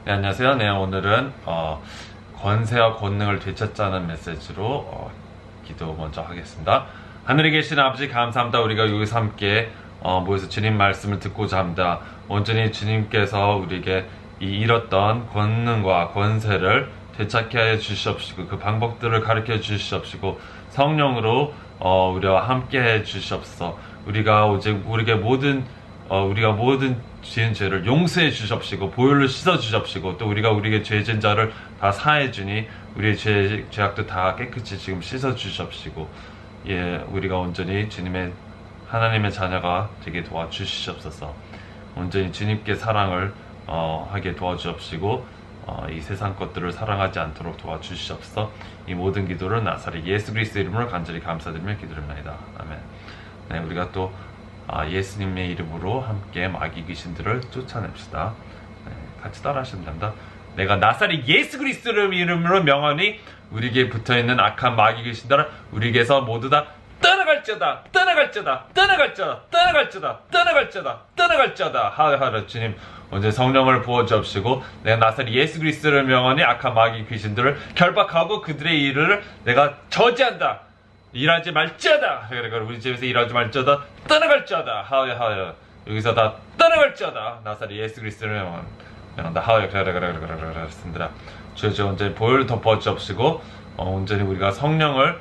네, 안녕하세요. 네, 오늘은 권세와 권능을 되찾자는 메시지로 기도 먼저 하겠습니다. 하늘에 계신 아버지 감사합니다. 우리가 여기서 함께 모여서 주님 말씀을 듣고자 합니다. 온전히 주님께서 우리에게 이 잃었던 권능과 권세를 되찾게 하여 주시옵시고 그 방법들을 가르쳐 주시옵시고 성령으로 우리와 함께 해 주시옵소서. 우리가 우리에게 모든 지은 죄를 용서해 주시옵시고 보혈로 씻어 주시옵시고 또 우리가 우리에게 죄진 자를 다 사해 주니 우리의 죄악도 다 깨끗이 지금 씻어 주시옵시고 우리가 온전히 하나님의 자녀가 되게 도와주시옵소서. 온전히 주님께 사랑을 하게 도와주옵시고 이 세상 것들을 사랑하지 않도록 도와주시옵소서. 이 모든 기도를 나사렛 예수 그리스도의 이름으로 간절히 감사드리며 기도합니다. 아멘. 네, 우리가 또 예수님의 이름으로 함께 마귀 귀신들을 쫓아냅시다. 네, 같이 따라 하시면 됩니다. 내가 나사렛 예수 그리스도의 이름으로 명하니 우리에게 붙어있는 악한 마귀 귀신들을 우리에게서 모두 다 떠나갈지어다. 하하 주님 언제 성령을 부어주옵시고 내가 나사렛 예수 그리스도를 명하니 악한 마귀 귀신들을 결박하고 그들의 일을 내가 저지한다. 일하지 말지어다. 그러니까 우리 집에서 일하지 말지어다. 떠나갈지어다. 하야 여기서 다 떠나갈지어다. 나사렛 예수 그리스도를 명한다. 하야 그렇습니다. 주여 온전히 보혈을 덮어주옵시고 온전히 우리가 성령을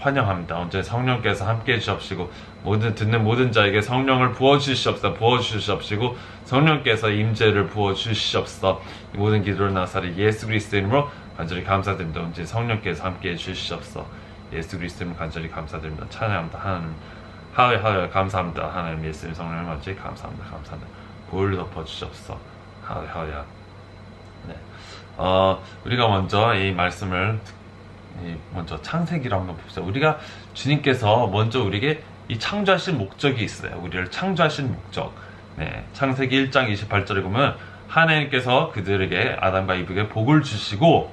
환영합니다. 온전히 성령께서 함께해 주옵시고 듣는 모든 자에게 성령을 부어주시옵시고 성령께서 임재를 부어주시옵소서. 이 모든 기도를 나사렛 예수 그리스도의 이름으로 간절히 감사드립니다. 온전히 성령께서 함께해 주시옵소서. 예수 그리스도님 간절히 감사드립니다. 찬양합니다. 하나님 하여 감사합니다. 하나님 예수님 성령님 아버지 감사합니다. 보혈로 덮어주시옵소서. 하여 네. 우리가 먼저 이 말씀을 먼저 창세기로 한번 봅시다. 우리가 주님께서 먼저 우리에게 이 창조하신 목적이 있어요. 우리를 창조하신 목적. 네. 창세기 1장 28절에 보면 하나님께서 그들에게 아담과 이브에게 복을 주시고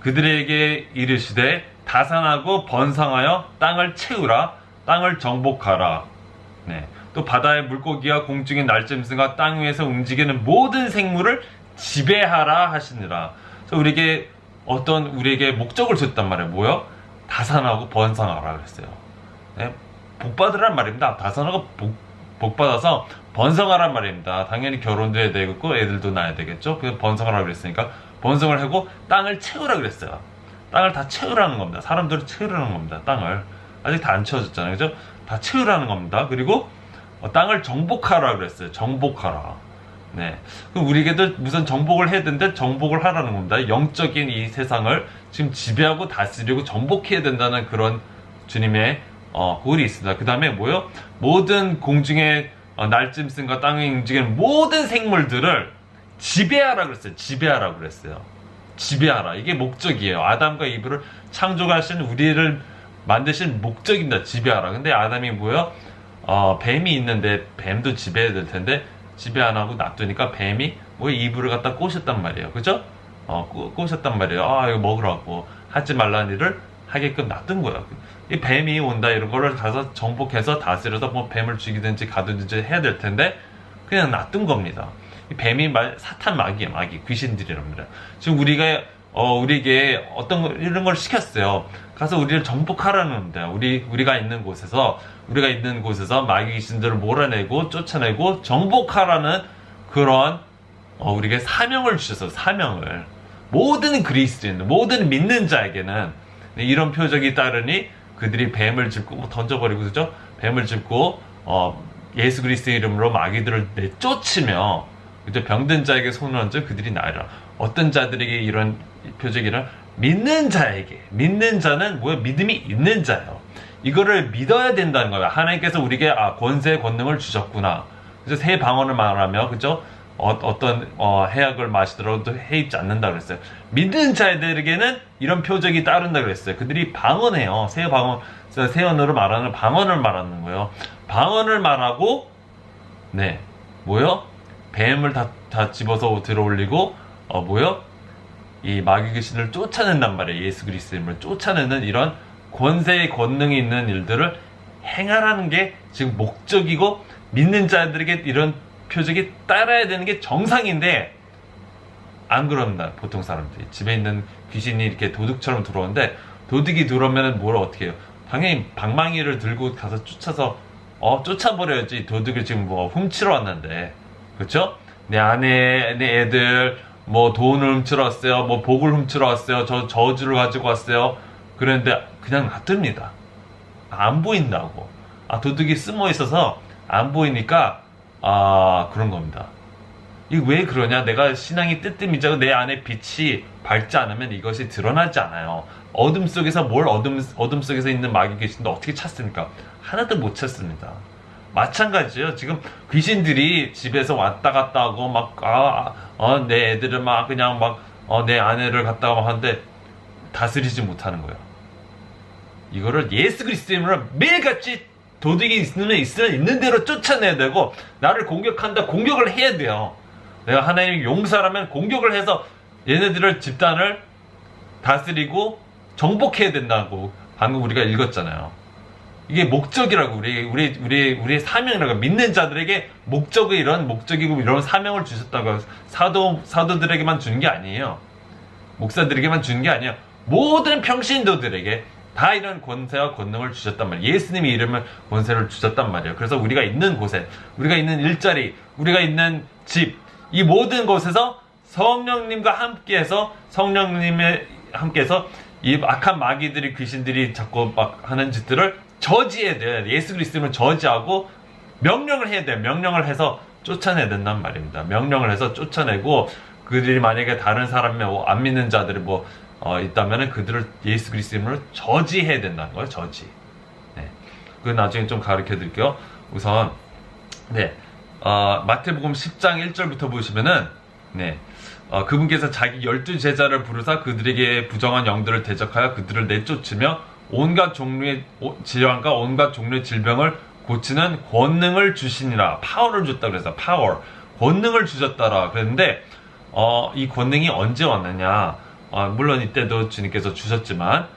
그들에게 이르시되 다산하고 번성하여 땅을 채우라. 땅을 정복하라. 네. 또 바다의 물고기와 공중의 날짐승과 땅 위에서 움직이는 모든 생물을 지배하라 하시니라. 그래서 우리에게 목적을 줬단 말이에요. 뭐요? 다산하고 번성하라 그랬어요. 네. 복받으란 말입니다. 다산하고 복받아서 번성하란 말입니다. 당연히 결혼도 해야 되겠고 애들도 낳아야 되겠죠. 그래서 번성하라 그랬으니까 번성을 하고 땅을 채우라 그랬어요. 땅을 다 채우라는 겁니다. 사람들을 채우라는 겁니다. 땅을 아직 다 안 채워졌잖아요. 그죠? 다 채우라는 겁니다. 그리고 땅을 정복하라 그랬어요. 정복하라. 네. 그럼 우리에게도 무슨 정복을 해야 되는데 정복을 하라는 겁니다. 영적인 이 세상을 지금 지배하고 다스리고 정복해야 된다는 그런 주님의 고을이 있습니다. 그 다음에 뭐요? 모든 공중의 날짐승과 땅에 움직이는 모든 생물들을 지배하라 그랬어요. 지배하라. 이게 목적이에요. 아담과 이브를 창조하신 우리를 만드신 목적입니다. 지배하라. 근데 아담이 뭐요? 뱀이 있는데 뱀도 지배해야 될 텐데 지배 안 하고 놔두니까 뱀이 이브를 갖다 꼬셨단 말이에요. 그죠? 꼬셨단 말이에요. 이거 먹으라고 하지 말라는 일을 하게끔 놔둔 거예요. 이 뱀이 온다 이런 거를 가서 정복해서 다스려서 뱀을 죽이든지 가두든지 해야 될 텐데 그냥 놔둔 겁니다. 이 뱀이 사탄 마귀예요. 마귀 귀신들이랍니다. 지금 우리에게 이런 걸 시켰어요. 가서 우리를 정복하라는 겁니다. 우리가 있는 곳에서 마귀 귀신들을 몰아내고 쫓아내고 정복하라는 그런 우리에게 사명을 주셔서 사명을 모든 그리스도인 모든 믿는 자에게는 이런 표적이 따르니 그들이 뱀을 짚고 던져버리고 그죠? 뱀을 짚고 예수 그리스도의 이름으로 마귀들을 내쫓으며 그죠? 병든 자에게 손을 얹어 그들이 나으리라. 어떤 자들에게 이런 표적이란 믿는 자는 믿음이 있는 자예요. 이거를 믿어야 된다는 거예요. 하나님께서 우리에게 권세 권능을 주셨구나. 그래서 새 방언을 말하며 그죠? 어떤 해약을 마시더라도 해입지 않는다 그랬어요. 믿는 자들에게는 이런 표적이 따른다 그랬어요. 그들이 방언해요. 새 언어로 말하는 방언을 말하는 거예요. 방언을 말하고 뱀을 다 집어서 들어올리고 이 마귀 귀신을 쫓아낸단 말이에요. 예수 그리스도를 쫓아내는 이런 권세의 권능이 있는 일들을 행하라는 게 지금 목적이고 믿는 자들에게 이런 표적이 따라야 되는 게 정상인데 안 그런다. 보통 사람들이 집에 있는 귀신이 이렇게 도둑처럼 들어오는데, 도둑이 들어오면은 뭘 어떻게 해요? 당연히 방망이를 들고 가서 쫓아서 쫓아버려야지. 도둑을 지금 뭐 훔치러 왔는데, 그렇죠? 내 아내, 내 애들 뭐 돈을 훔치러 왔어요, 뭐 복을 훔치러 왔어요, 저 저주를 가지고 왔어요. 그런데 그냥 놔둡니다. 안 보인다고. 도둑이 숨어 있어서 안 보이니까 그런 겁니다. 이게 왜 그러냐? 내가 신앙이 뜨뜻미자고 내 안에 빛이 밝지 않으면 이것이 드러나지 않아요. 어둠 속에서 어둠 속에서 있는 마귀 귀신도 어떻게 찾습니까? 하나도 못 찾습니다. 마찬가지예요. 지금 귀신들이 집에서 왔다 갔다 하고 내 애들을 막 그냥 내 아내를 갖다가 막 하는데 다스리지 못하는 거예요. 이거를 예수 그리스도의 이름으로 매일같이 도둑이 있는 대로 쫓아내야 되고, 나를 공격한다, 공격을 해야 돼요. 내가 하나님의 용사라면 공격을 해서 얘네들을, 집단을 다스리고 정복해야 된다고 방금 우리가 읽었잖아요. 이게 목적이라고. 우리의 사명이라고. 믿는 자들에게 목적이고 이런 사명을 주셨다고. 사도들에게만 주는 게 아니에요. 목사들에게만 주는 게 아니에요. 모든 평신도들에게 다 이런 권세와 권능을 주셨단 말이에요. 예수님의 이름을 권세를 주셨단 말이에요. 그래서 우리가 있는 곳에, 우리가 있는 일자리, 우리가 있는 집, 이 모든 곳에서 성령님과 함께해서 이 악한 마귀들이, 귀신들이 자꾸 막 하는 짓들을 저지해야 돼요. 예수 그리스도는 저지하고 명령을 해야 돼요. 명령을 해서 쫓아내야 된단 말입니다. 명령을 해서 쫓아내고, 그들이 만약에 다른 사람이 안 믿는 자들이 있다면은 그들을 예수 그리스도로 저지해야 된다는 거예요. 저지. 네. 그 나중에 좀 가르쳐 드릴게요. 우선 마태복음 10장 1절부터 보시면은 그분께서 자기 12제자를 부르사 그들에게 부정한 영들을 대적하여 그들을 내쫓으며 온갖 종류의 질환과 온갖 종류의 질병을 고치는 권능을 주시니라. 파워를 줬다 그래서 파워, 권능을 주셨다라 그랬는데, 이 권능이 언제 왔느냐? 물론 이때도 주님께서 주셨지만,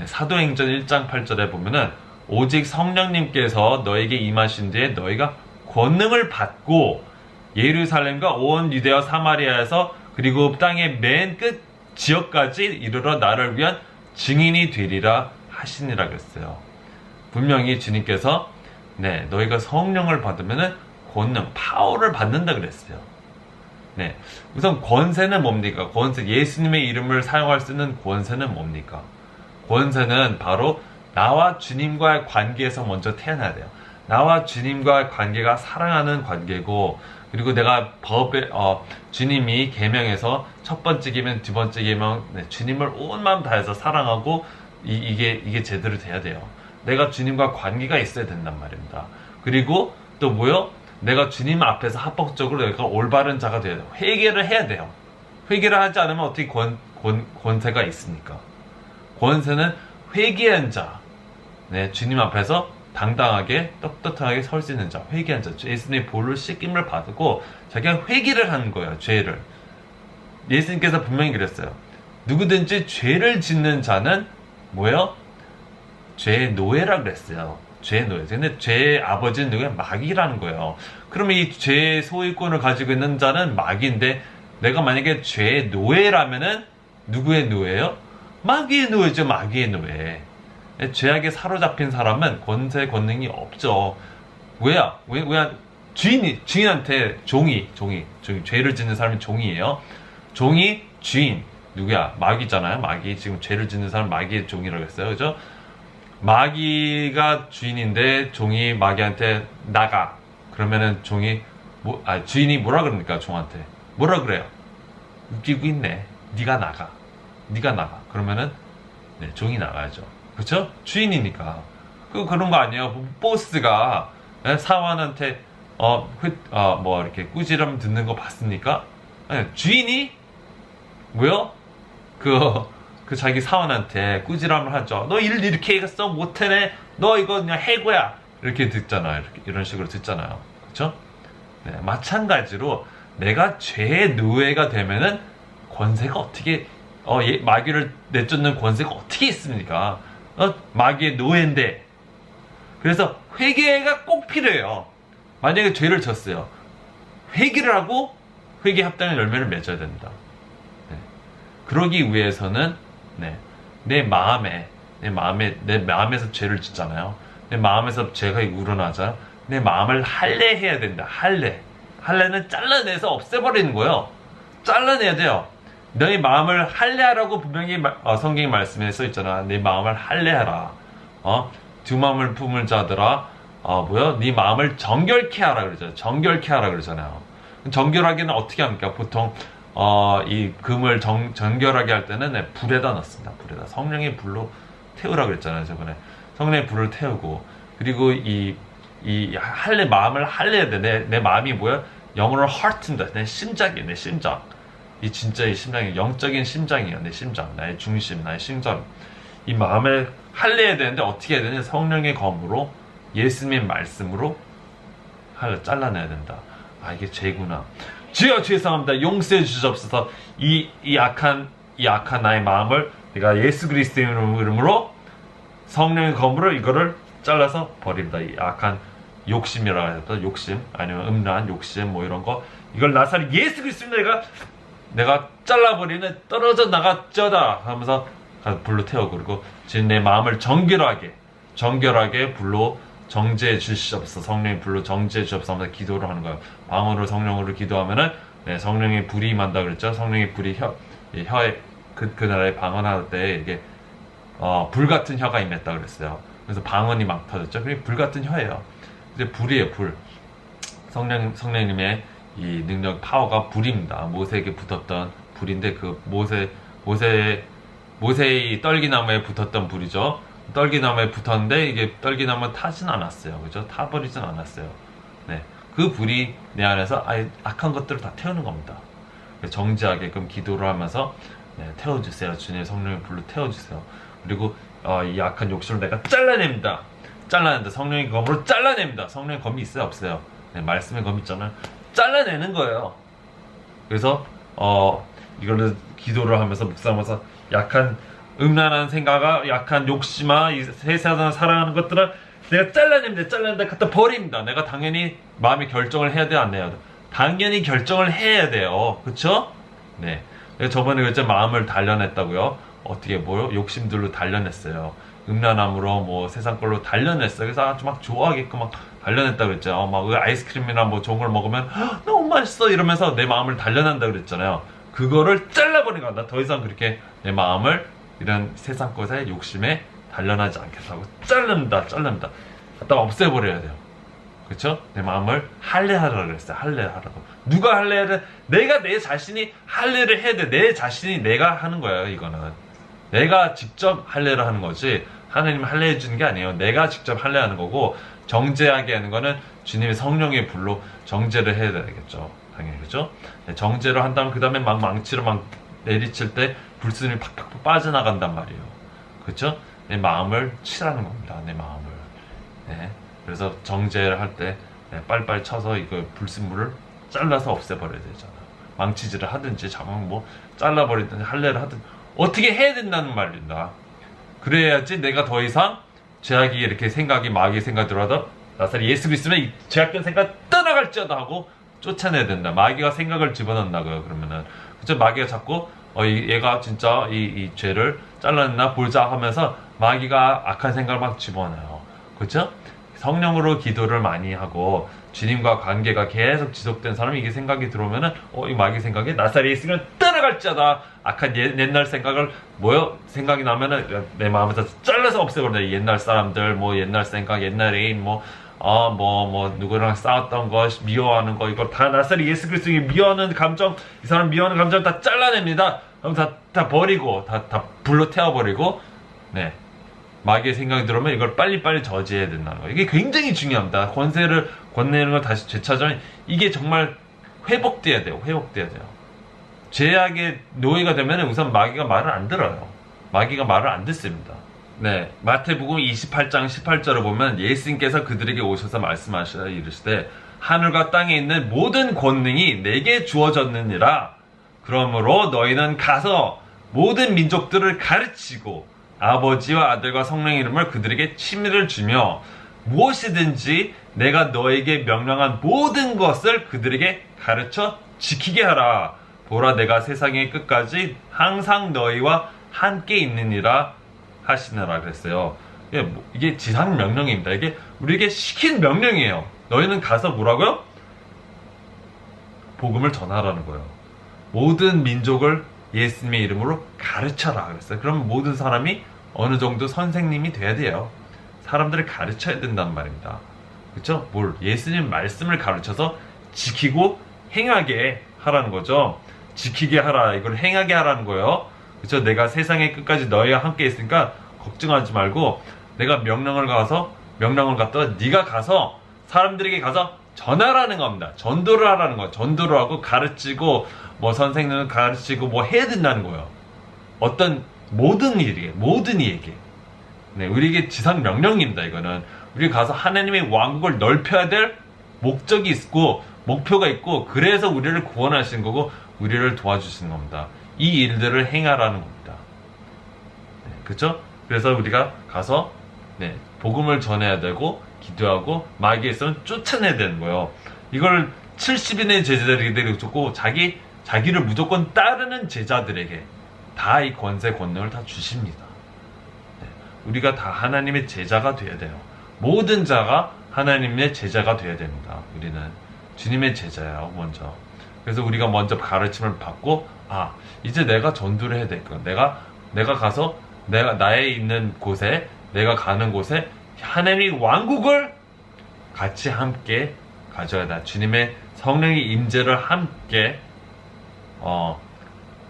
사도행전 1장 8절에 보면은 오직 성령님께서 너에게 임하신 뒤에 너희가 권능을 받고 예루살렘과 온 유대와 사마리아에서 그리고 땅의 맨 끝 지역까지 이르러 나를 위한 증인이 되리라 하시니라 그랬어요. 분명히 주님께서 너희가 성령을 받으면은 권능, 파워를 받는다 그랬어요. 우선 권세는 뭡니까? 권세, 예수님의 이름을 사용할 수 있는 권세는 뭡니까? 권세는 바로 나와 주님과의 관계에서 먼저 태어나야 돼요. 나와 주님과의 관계가 사랑하는 관계고, 그리고 내가 주님이 계명에서 첫 번째 계명, 두 번째 계명, 주님을 온 마음 다해서 사랑하고, 이게 제대로 돼야 돼요. 내가 주님과 관계가 있어야 된단 말입니다. 그리고 또 뭐요? 내가 주님 앞에서 합법적으로 내가 올바른 자가 돼야 돼요. 회개를 해야 돼요. 회개를 하지 않으면 어떻게 권세가 있습니까? 권세는 회개한 자, 주님 앞에서 당당하게 떳떳하게 설 수 있는 자, 회개한 자, 예수님의 볼로 씻김을 받고 자기가 회개를 하는 거예요. 죄를. 예수님께서 분명히 그랬어요. 누구든지 죄를 짓는 자는 뭐예요? 죄의 노예라 그랬어요. 죄의 노예. 근데 죄의 아버지는 누구야? 마귀라는 거예요. 그러면 이 죄의 소유권을 가지고 있는 자는 마귀인데, 내가 만약에 죄의 노예라면은 누구의 노예예요? 마귀의 노예죠. 마귀의 노예. 죄악에 사로잡힌 사람은 권세, 권능이 없죠. 왜야? 왜 주인한테 종이, 죄를 짓는 사람이 종이에요. 종이 주인, 누구야? 마귀잖아요. 마귀. 지금 죄를 짓는 사람 마귀의 종이라고 했어요. 그죠? 마귀가 주인인데 종이 마귀한테 나가. 그러면은 주인이 뭐라 그럽니까? 종한테. 뭐라 그래요? 웃기고 있네. 네가 나가. 그러면은 종이 나가야죠. 그렇죠? 주인이니까. 그런 거 아니에요. 보스가 사원한테 이렇게 꾸지람 듣는 거 봤습니까? 아니, 주인이 뭐요? 그 자기 사원한테 꾸지람을 하죠. 너 일 이렇게 했어? 못해내? 너 이거 그냥 해고야. 이렇게 듣잖아요. 이런 식으로 듣잖아요. 그렇죠? 마찬가지로 내가 죄의 노예가 되면은 권세가 어떻게 마귀를 내쫓는 권세가 어떻게 있습니까? 마귀의 노예인데. 그래서 회개가 꼭 필요해요. 만약에 죄를 졌어요. 회개를 하고 회개 합당의 열매를 맺어야 됩니다. 그러기 위해서는 내 마음에서 죄를 짓잖아요. 내 마음에서 죄가 우러나잖아. 내 마음을 할례해야 된다. 할례는 잘라내서 없애버리는 거예요. 잘라내야 돼요. 너희 마음을 할례하라고 분명히 성경이 말씀에 써 있잖아. 내 마음을 할례하라. 두 마음을 품을 자들아, 네 마음을 정결케 하라 그러잖아요. 정결케 하라 그러잖아요. 정결하게는 어떻게 합니까? 보통 이 금을 정결하게 할 때는 불에다 넣습니다. 불에다 성령의 불로 태우라 그랬잖아요. 저번에 성령의 불을 태우고, 그리고 이 마음을 할례해야 돼. 내 마음이 뭐야? 영어로 heart인다. 내 심장이에요. 내 심장. 이 진짜 이 심장이 영적인 심장이에요. 내 심장, 나의 중심, 나의 심장. 이 마음을 할례해야 되는데 어떻게 해야 되냐? 성령의 검으로, 예수님 말씀으로 잘라내야 된다. 이게 죄구나. 주여 죄송합니다. 용서해 주시옵소서. 이 악한 나의 마음을 내가 예수 그리스도의 이름으로 성령의 검으로 이거를 잘라서 버립니다. 이 악한 욕심이라고 해서 욕심, 아니면 음란 욕심 뭐 이런 거, 이걸 나사렛 예수 그리스도를 내가 잘라버리는, 떨어져 나갔죠다 하면서 불로 태우고, 그리고 지금 내 마음을 정결하게 불로 정죄해 주시옵소서. 성령의 불로 정죄해 주시옵소서 하면서 기도를 하는 거예요. 방언으로 성령으로 기도하면은 성령의 불이 임한다 그랬죠. 성령의 불이 혀에 그날에 방언할 때 이게 불같은 혀가 임했다 그랬어요. 그래서 방언이 막 터졌죠. 그게 불같은 혀예요. 이제 불이에요. 불. 성령님의 이 능력, 파워가 불입니다. 모세에게 붙었던 불인데, 그 모세의 떨기나무에 붙었던 불이죠. 떨기나무에 붙었는데 이게 떨기나무 타진 않았어요. 그죠? 타버리진 않았어요. 그 불이 내 안에서 악한 것들을 다 태우는 겁니다. 정지하게끔 기도를 하면서 태워주세요. 주님의 성령의 불로 태워주세요. 그리고 이 악한 욕심을 내가 잘라냅니다. 성령의 검으로 잘라냅니다. 성령의 검이 있어요? 없어요? 말씀의 검이 있잖아요. 잘라내는 거예요. 그래서 이거를 기도를 하면서 묵상하면서 약한 음란한 생각과 약한 욕심아, 이 세상을 사랑하는 것들은 내가 잘라냅니다. 갖다 버립니다. 내가 당연히 마음의 결정을 해야 돼요, 안 해야 돼요? 당연히 결정을 해야 돼요. 그쵸? 저번에 그랬죠. 마음을 단련했다고요. 어떻게 욕심들로 단련했어요. 음란함으로 뭐 세상 걸로 단련했어요. 그래서 아주 막 좋아하게끔 막 단련했다 그랬죠. 막 아이스크림이나 뭐 좋은 걸 먹으면 너무 맛있어 이러면서 내 마음을 단련한다 그랬잖아요. 그거를 잘라버리는 거야. 나 더 이상 그렇게 내 마음을 이런 세상 것에 욕심에 단련하지 않겠다고 자릅니다. 갖다 없애버려야 돼요. 그렇죠? 내 마음을 할례하라고 그랬어요. 할례하라고. 누가 할례해야 돼? 내가 내 자신이 할례를 해야 돼. 내 자신이 내가 하는 거예요. 이거는 내가 직접 할례를 하는 거지, 하나님 할례해 주는 게 아니에요. 내가 직접 할례하는 거고, 정죄하게 하는 거는 주님의 성령의 불로 정죄를 해야 되겠죠. 당연히. 그죠? 정죄를 한다면 그 다음에 막 망치로 막 내리칠 때 불순이 팍팍 빠져나간단 말이에요. 그렇죠? 내 마음을 치라는 겁니다. 내 마음을. 그래서 정죄를 할 때 빨리빨리 쳐서 이거 불순물을 잘라서 없애버려야 되잖아. 망치질을 하든지 자막 뭐 잘라버리든지 할례를 하든지 어떻게 해야 된다는 말입니다. 그래야지 내가 더 이상 죄악이 이렇게 생각이, 마귀의 생각이 들어와도 나사렛 예수 그리스도는 이 죄악된 생각 떠나갈지어다 하고 쫓아내야 된다. 마귀가 생각을 집어넣는다고요. 그러면은 그죠? 마귀가 자꾸 얘가 진짜 이 죄를 잘라냈나 보자 하면서 마귀가 악한 생각을 막 집어넣어요. 그렇죠? 성령으로 기도를 많이 하고 주님과 관계가 계속 지속된 사람이 이게 생각이 들어오면은 이 마귀 생각이 나사렛 예수는 떠나갈지어다. 악한 옛날 생각을 생각이 나면은 내 마음에서 잘라서 없애버린다. 옛날 사람들, 뭐 옛날 생각, 옛날 애인, 누구랑 싸웠던 거, 미워하는 거, 이거 다 나사렛 예수 그리스도에게 미워하는 감정, 이 사람 미워하는 감정 다 잘라냅니다. 그럼 다 버리고, 다 불로 태워버리고, 마귀의 생각이 들어오면 이걸 빨리빨리 저지해야 된다는 거예요. 이게 굉장히 중요합니다. 권세를 권내는 걸 다시 되찾으면 이게 정말 회복돼야 돼요. 죄악의 노예가 되면 우선 마귀가 말을 안 들어요. 마귀가 말을 안 듣습니다. 마태복음 28장 18절을 보면 예수님께서 그들에게 오셔서 말씀하시라 이르시되 하늘과 땅에 있는 모든 권능이 내게 주어졌느니라. 그러므로 너희는 가서 모든 민족들을 가르치고 아버지와 아들과 성령의 이름을 그들에게 칭의를 주며 무엇이든지 내가 너에게 명령한 모든 것을 그들에게 가르쳐 지키게 하라. 보라 내가 세상의 끝까지 항상 너희와 함께 있느니라 하시느라 그랬어요. 이게 지상 명령입니다. 이게 우리에게 시킨 명령이에요. 너희는 가서 뭐라고요? 복음을 전하라는 거예요. 모든 민족을 예수님의 이름으로 가르쳐라 그랬어요. 그럼 모든 사람이 어느 정도 선생님이 돼야 돼요. 사람들을 가르쳐야 된단 말입니다. 그렇죠? 예수님 말씀을 가르쳐서 지키고 행하게 하라는 거죠. 지키게 하라, 이걸 행하게 하라는 거예요. 그렇죠? 내가 세상의 끝까지 너희와 함께 있으니까 걱정하지 말고 내가 명령을 갖다 네가 가서 사람들에게 가서 전하라는 겁니다. 전도를 하라는 거예요. 전도를 하고 가르치고 뭐 선생님을 가르치고 뭐 해야 된다는 거예요. 어떤 모든 이에게 네, 우리에게 지상 명령입니다. 이거는 우리가 가서 하나님의 왕국을 넓혀야 될 목적이 있고 목표가 있고 그래서 우리를 구원하신 거고 우리를 도와주신 겁니다. 이 일들을 행하라는 겁니다. 네, 그렇죠? 그래서 우리가 가서 네, 복음을 전해야 되고 기도하고 마귀의 손을 쫓아내야 되는 거예요. 이걸 70인의 제자들에게 줬고 자기를 무조건 따르는 제자들에게 다 이 권세 권능을 다 주십니다. 네, 우리가 다 하나님의 제자가 돼야 돼요. 모든 자가 하나님의 제자가 돼야 됩니다. 우리는 주님의 제자예요. 먼저. 그래서 우리가 먼저 가르침을 받고 이제 내가 전도를 해야 되겠구나. 내가 가서 나의 있는 곳에 내가 가는 곳에 하나님의 왕국을 같이 함께 가져야 돼. 주님의 성령의 임재를 함께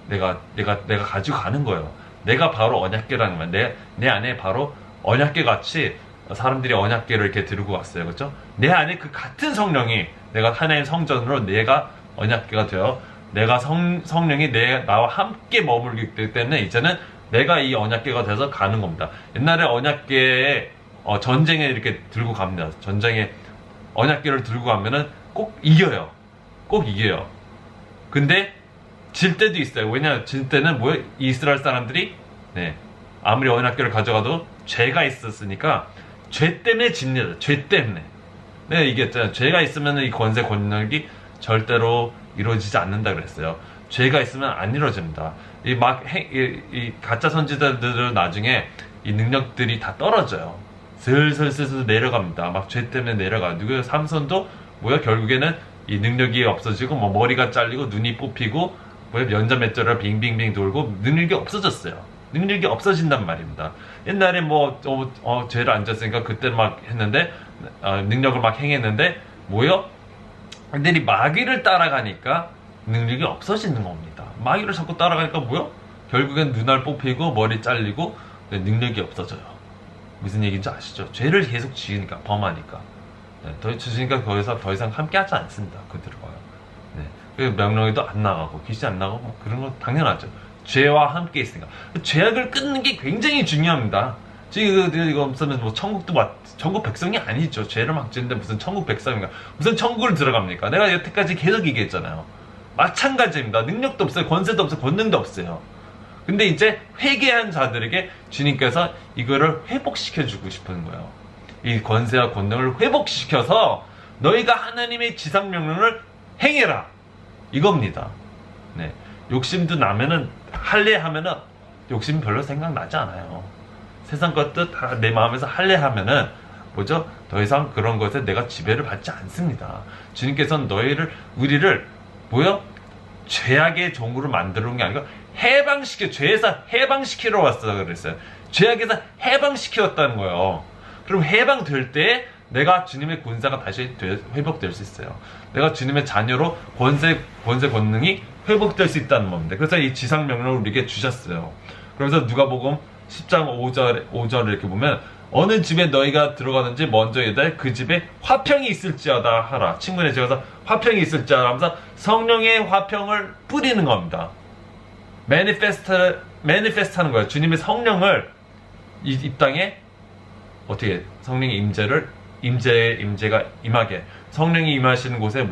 내가 가지고 가는 거예요. 내가 바로 언약궤라는 거야. 내 안에 바로 언약궤 같이 사람들이 언약궤를 이렇게 들고 왔어요. 그렇죠? 내 안에 그 같은 성령이 내가 하나님 성전으로 내가 언약궤가 되어 내가 성령이 나와 함께 머물기 때문에 이제는 내가 이 언약궤가 돼서 가는 겁니다. 옛날에 언약궤에 전쟁에 이렇게 들고 갑니다. 전쟁에 언약궤를 들고 가면은 꼭 이겨요. 꼭 이겨요. 근데 질 때도 있어요. 왜냐, 질 때는 이스라엘 사람들이 아무리 언약궤를 가져가도 죄가 있었으니까 죄 때문에 집니다. 죄 때문에. 내가 얘기했잖아요. 죄가 있으면 이 권세 권력이 절대로 이루어지지 않는다 그랬어요. 죄가 있으면 안 이루어집니다. 이 가짜 선지자들은 나중에 이 능력들이 다 떨어져요. 슬슬 내려갑니다. 막 죄 때문에 내려가. 삼손도 결국에는 이 능력이 없어지고 머리가 잘리고 눈이 뽑히고 연자맷돌을 빙빙빙 돌고 능력이 없어졌어요. 능력이 없어진단 말입니다. 옛날에 죄를 안 졌으니까 그때 막 했는데 능력을 막 행했는데 애들이 마귀를 따라가니까 능력이 없어지는 겁니다. 마귀를 자꾸 따라가니까 결국엔 눈알 뽑히고 머리 잘리고 능력이 없어져요. 무슨 얘기인지 아시죠? 죄를 계속 지으니까, 범하니까. 더 지으니까 거기서 더 이상 함께 하지 않습니다. 그들과요. 그 명령에도 안 나가고 귀신 안 나가고 그런 건 당연하죠. 죄와 함께 있으니까. 죄악을 끊는 게 굉장히 중요합니다. 지금 이거 없으면 천국 백성이 아니죠. 죄를 막 짓는데 무슨 천국 백성인가? 무슨 천국을 들어갑니까? 내가 여태까지 계속 얘기했잖아요. 마찬가지입니다. 능력도 없어요. 권세도 없어요. 권능도 없어요. 근데 이제 회개한 자들에게 주님께서 이거를 회복시켜주고 싶은 거예요. 이 권세와 권능을 회복시켜서 너희가 하나님의 지상명령을 행해라. 이겁니다. 네. 욕심도 나면은 할례하면은 욕심 별로 생각나지 않아요. 세상 것도 다 내 마음에서 할례하면은 더 이상 그런 것에 내가 지배를 받지 않습니다. 주님께서는 우리를 죄악의 종으로 만들어 놓은 게 아니고 죄에서 해방시키러 왔어 그랬어요. 죄악에서 해방시켰다는 거예요. 그럼 해방될 때 내가 주님의 군사가 다시 회복될 수 있어요. 내가 주님의 자녀로 권세 권능이 회복될 수 있다는 겁니다. 그래서 이 지상 명령을 우리에게 주셨어요. 그래서 누가복음 10장 5절 이렇게 보면 어느 집에 너희가 들어가든지 먼저 이르되 그 집에 화평이 있을지어다 하라. 친구네 집에서 화평이 있을지어다 하면서 성령의 화평을 뿌리는 겁니다. 매니페스트 하는 거예요. 주님의 성령을 이 땅에 어떻게 성령의 임재가 임하게. 성령이 임하시는 곳에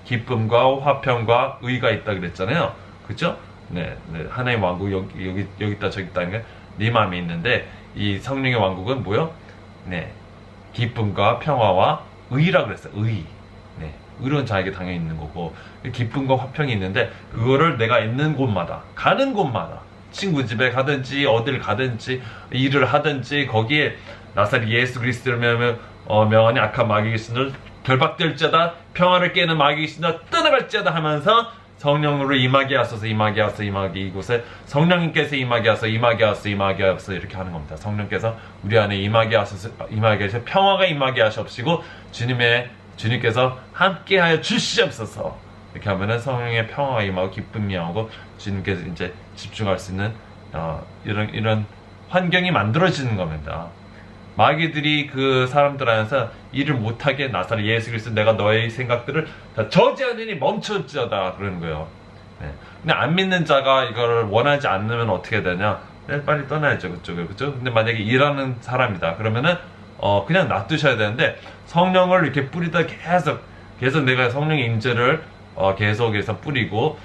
기쁨과 화평과 의가 있다 그랬잖아요. 그죠? 네, 하나님의 왕국 여기 있다 저기 있다 게 네 마음에 있는데 이 성령의 왕국은 기쁨과 평화와 의라 그랬어요. 의. 의로운 자에게 당연히 있는 거고, 기쁨과 화평이 있는데 그거를 내가 있는 곳마다, 가는 곳마다, 친구 집에 가든지 어딜 가든지 일을 하든지 거기에 나사렛 예수 그리스도를 명하니 악한 마귀 귀신을 결박될지어다, 평화를 깨는 마귀 귀신을 떠나갈지어다 하면서 성령으로 임하게 하소서, 임하게 하소서, 임하게, 이곳에 성령님께서 임하게 하소서, 임하게 하소서, 임하게 하소서, 이렇게 하는 겁니다. 성령께서 우리 안에 임하게 하소서, 임하게 하셔서 평화가 임하게 하시옵시고 주님께서 함께하여 주시옵소서. 이렇게 하면은 성령의 평화가 임하고 기쁨이 임하고 주님께서 이제 집중할 수 있는 이런 환경이 만들어지는 겁니다. 마귀들이 그 사람들 안에서 일을 못하게 나사렛 예수 그리스도 내가 너의 생각들을 다 저지하느니 멈춰지어다 그러는 거예요. 네. 근데 안 믿는 자가 이거를 원하지 않으면 어떻게 되냐? 네, 빨리 떠나야죠, 그쪽에. 그죠? 근데 만약에 일하는 사람이다 그러면은 그냥 놔두셔야 되는데, 성령을 이렇게 뿌리다 계속 내가 성령의 임재를 계속해서 뿌리고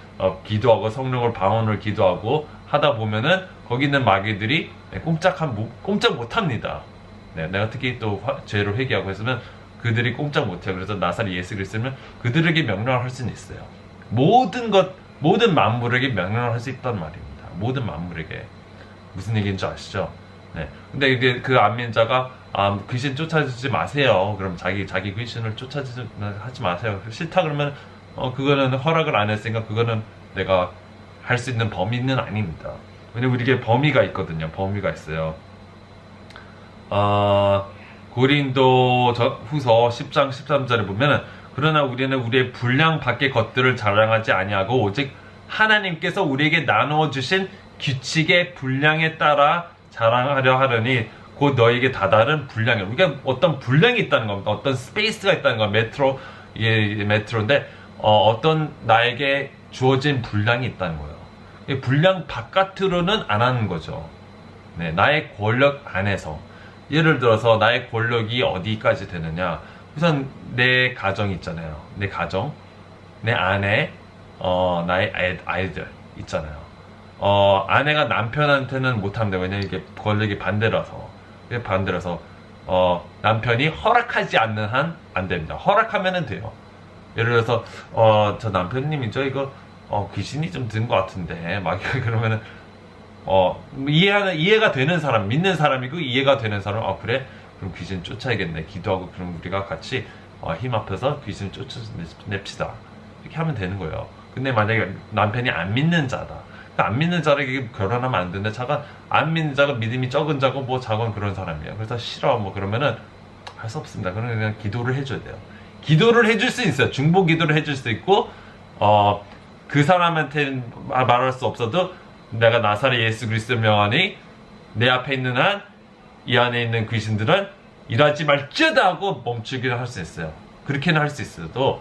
기도하고 성령을 방언을 기도하고 하다 보면은 거기 있는 마귀들이 꼼짝 못합니다. 네, 내가 특히 또 죄로 회개하고 했으면 그들이 꼼짝 못해요. 그래서 나사렛 예수 그리스도면 그들에게 명령을 할 수는 있어요. 모든 만물에게 명령을 할 수 있단 말입니다. 모든 만물에게. 무슨 얘기인지 아시죠? 네. 근데 이게 그 안민자가 귀신 쫓아주지 마세요. 그럼 자기 귀신을 하지 마세요. 싫다 그러면 그거는 허락을 안 했으니까 그거는 내가 할 수 있는 범위는 아닙니다. 왜냐면 우리에게 범위가 있거든요. 범위가 있어요. 고린도 후서 10장 13절에 보면은, 그러나 우리는 우리의 분량 밖의 것들을 자랑하지 아니하고 오직 하나님께서 우리에게 나누어 주신 규칙의 분량에 따라 자랑하려 하려니 곧 너에게 다다른 분량이, 우리가 어떤 분량이 있다는 겁니다. 어떤 스페이스가 있다는 겁니다. 메트로인데 어떤 나에게 주어진 분량이 있다는 거예요. 이 분량 바깥으로는 안 하는 거죠. 네, 나의 권력 안에서. 예를 들어서 나의 권력이 어디까지 되느냐. 우선 내 가정 있잖아요. 내 가정, 내 아내, 나의 아이들 있잖아요. 아내가 남편한테는 못합니다. 왜냐면 이게 권력이 반대라서. 남편이 허락하지 않는 한 안 됩니다. 허락하면은 돼요. 예를 들어서 저 남편님이 이거 귀신이 좀 든 것 같은데 막 그러면은 이해가 되는 사람, 믿는 사람이고 이해가 되는 사람, 그래? 그럼 귀신 쫓아야겠네. 기도하고 그럼 우리가 같이 힘 합해서 귀신을 쫓아냅시다. 이렇게 하면 되는 거예요. 근데 만약에 남편이 안 믿는 자다. 안 믿는 자에게 결혼하면 안 되는데, 자가 안 믿는 자가 믿음이 적은 자고 뭐 작은 그런 사람이야. 그래서 싫어 뭐 그러면은 할 수 없습니다. 그러면 그냥 기도를 해줘야 돼요. 기도를 해줄 수 있어요. 중보 기도를 해줄 수 있고 그 사람한테는 말할 수 없어도 내가 나사렛 예수 그리스도 명하니 내 앞에 있는 한 이 안에 있는 귀신들은 일하지 말지어다 하고 멈추기를 할 수 있어요. 그렇게는 할 수 있어도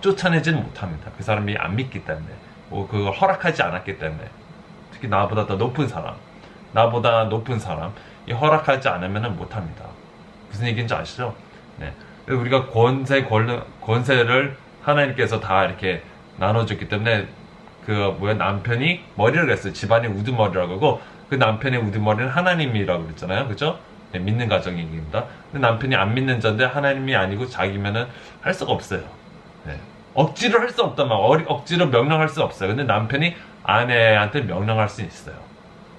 쫓아내지는 못합니다. 그 사람이 안 믿기 때문에, 그걸 허락하지 않았기 때문에. 특히 나보다 더 높은 사람, 이 허락하지 않으면 못합니다. 무슨 얘기인지 아시죠? 네. 우리가 권세를 하나님께서 다 이렇게 나눠줬기 때문에 남편이 머리를 했어요. 집안의 우두머리라고 하고, 그 남편의 우두머리는 하나님이라고 그랬잖아요. 그죠? 네, 믿는 가정입니다. 근데 남편이 안 믿는 자인데 하나님이 아니고 자기면은 할 수가 없어요. 네. 억지로 할 수 없단 말이에요. 억지로 명령할 수 없어요. 근데 남편이 아내한테 명령할 수 있어요.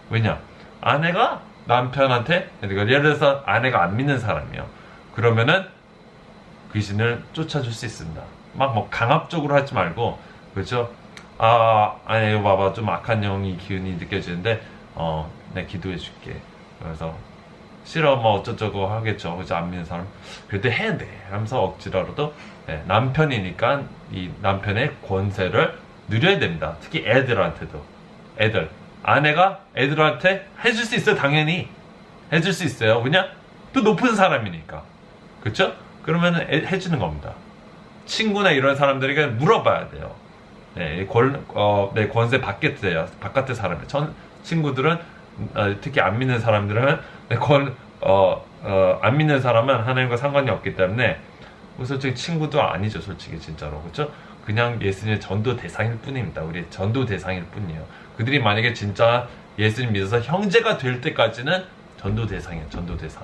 왜냐? 아내가 남편한테, 예를 들어서 아내가 안 믿는 사람이에요. 그러면은 귀신을 쫓아줄 수 있습니다. 막 강압적으로 하지 말고, 그렇죠? 아니, 이거 봐봐. 좀 악한 영이 기운이 느껴지는데, 내가 기도해 줄게. 그래서, 싫어, 뭐, 어쩌저쩌고 하겠죠. 그죠? 안 믿는 사람. 그래도 해야 돼. 하면서 억지로라도, 네, 남편이니까 이 남편의 권세를 누려야 됩니다. 특히 애들한테도. 아내가 애들한테 해줄 수 있어요. 당연히. 해줄 수 있어요. 왜냐? 또 높은 사람이니까. 그쵸? 그러면 해주는 겁니다. 친구나 이런 사람들에게 물어봐야 돼요. 네, 권세 바깥의 사람이에요. 친구들은, 특히 안 믿는 사람들은, 안 믿는 사람은 하나님과 상관이 없기 때문에, 솔직히 친구도 아니죠, 솔직히, 진짜로. 그쵸? 그냥 예수님의 전도 대상일 뿐입니다. 우리 전도 대상일 뿐이에요. 그들이 만약에 진짜 예수님 믿어서 형제가 될 때까지는 전도 대상이에요, 전도 대상.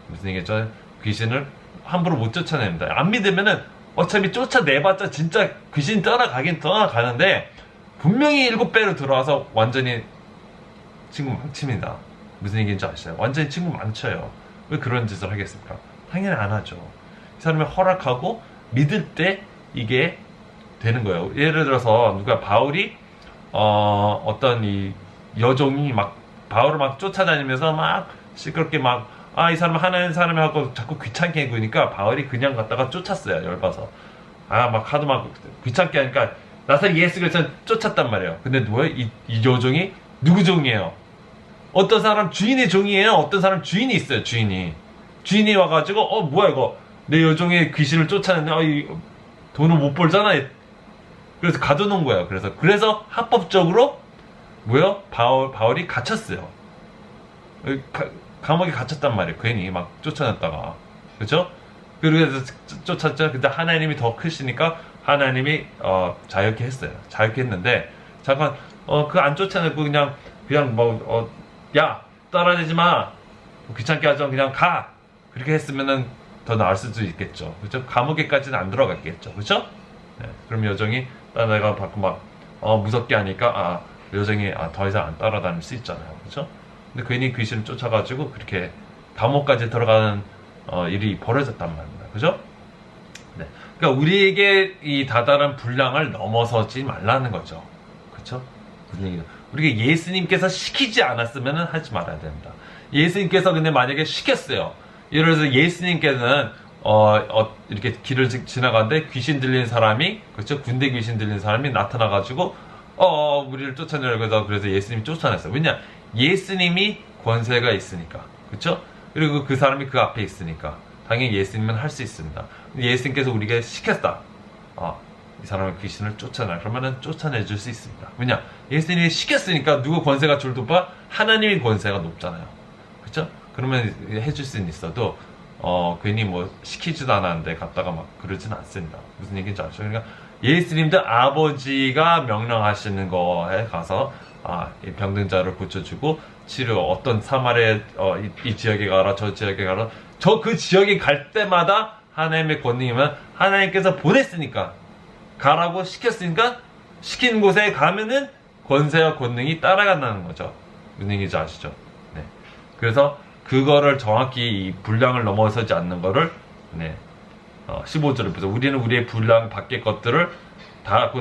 무슨 얘기죠? 귀신을 함부로 못 쫓아냅니다. 안 믿으면은 어차피 쫓아내봤자 진짜 귀신 떠나가긴 떠나가는데 분명히 7배로 들어와서 완전히 친구 망칩니다. 무슨 얘기인지 아시죠? 완전히 친구 망쳐요. 왜 그런 짓을 하겠습니까? 당연히 안 하죠. 이 사람이 허락하고 믿을 때 이게 되는 거예요. 예를 들어서 누가 바울이 어떤 이 여종이 막 바울을 막 쫓아다니면서 막 시끄럽게 막 이 사람 하나님 사람이 하고 자꾸 귀찮게 구니까 바울이 그냥 갔다가 쫓았어요. 열받아서 막 하도 막 귀찮게 하니까 나사렛 예수 그리스도는 쫓았단 말이에요. 근데 뭐예요? 이 여종이 누구 종이에요? 어떤 사람 주인의 종이에요. 어떤 사람 주인이 있어요. 주인이 와가지고 뭐야 이거 내 여종의 귀신을 쫓아내는데 돈을 못 벌잖아. 그래서 가둬놓은 거예요. 그래서 합법적으로 뭐요? 바울이 갇혔어요. 감옥에 갇혔단 말이에요. 괜히 막 쫓아냈다가. 그죠? 그래서 쫓았죠. 근데 하나님이 더 크시니까 하나님이 자유케 했어요. 자유케 했는데 잠깐 그 안 쫓아내고 그냥 야 따라내지 마. 귀찮게 하죠. 그냥 가. 그렇게 했으면은 더 나을 수도 있겠죠. 그죠? 감옥에까지는 안 들어갔겠죠. 그죠? 네. 그럼 여정이 내가 받고 막 무섭게 하니까 여정이 더 이상 안 따라다닐 수 있잖아요. 그죠? 근데 괜히 귀신을 쫓아가지고 그렇게 감옥까지 들어가는 일이 벌어졌단 말입니다. 그죠? 네. 그러니까 우리에게 이 다다른 분량을 넘어서지 말라는 거죠. 그렇죠? 무슨 얘기죠? 우리가 예수님께서 시키지 않았으면 하지 말아야 됩니다. 예수님께서 근데 만약에 시켰어요. 예를 들어서 예수님께서는 이렇게 길을 지나가는데 귀신 들린 사람이, 그렇죠? 군대 귀신 들린 사람이 나타나가지고 우리를 쫓아내려고 해서 그래서 예수님이 쫓아냈어요. 왜냐? 예수님이 권세가 있으니까. 그렇죠? 그리고 그 사람이 그 앞에 있으니까 당연히 예수님은 할 수 있습니다. 예수님께서 우리가 시켰다. 이 사람의 귀신을 쫓아내. 그러면은 쫓아내줄 수 있습니다. 왜냐? 예수님이 시켰으니까 누구 권세가 줄도봐? 하나님의 권세가 높잖아요. 그렇죠? 그러면 해줄 수는 있어도 괜히 뭐 시키지도 않았는데 갔다가 막 그러진 않습니다. 무슨 얘기인지 아시죠? 그러니까 예수님도 아버지가 명령하시는 거에 가서 이 병든 자를 고쳐주고 치료, 어떤 사마리아 이 지역에 가라, 저 지역에 가라, 그 지역에 갈 때마다 하나님의 권능이면 하나님께서 보냈으니까 가라고 시켰으니까 시킨 곳에 가면은 권세와 권능이 따라간다는 거죠. 무슨 얘기인지 아시죠? 네. 그래서 그거를 정확히 이 분량을 넘어서지 않는 거를 15절을 보세요. 우리는 우리의 분량 밖의 것들을